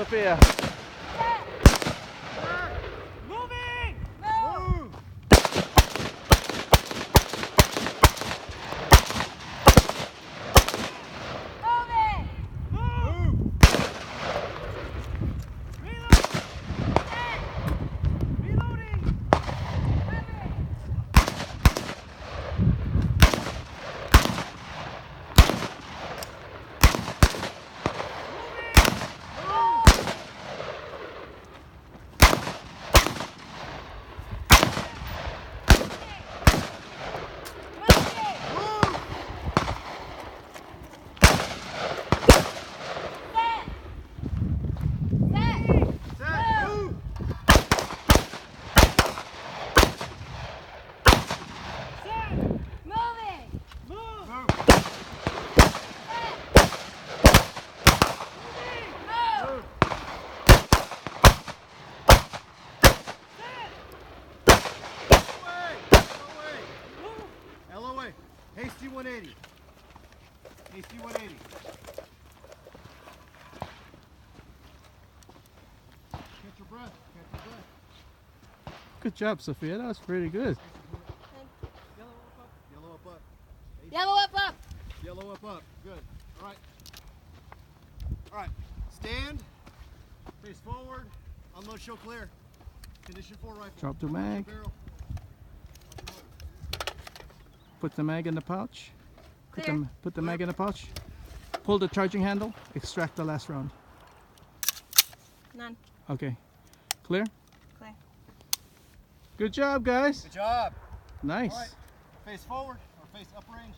Sophia. Moving! Move! Moving! Move! Reloading! LOA. Hasty 180. Hasty 180. Catch your breath. Catch your breath. Good job, Sophia. That was pretty good. Yellow up up. Yellow up up! Yellow up up. Good. All right. All right. Stand. Face forward. Unload, show clear. Condition 4 rifle. Drop the Unload your mag. barrel. Put the mag in the pouch. Clear. Put the mag in the pouch. Pull the charging handle. Extract the last round. None. Okay. Clear? Clear. Good job, guys. Good job. Nice. All right. Face forward or face uprange.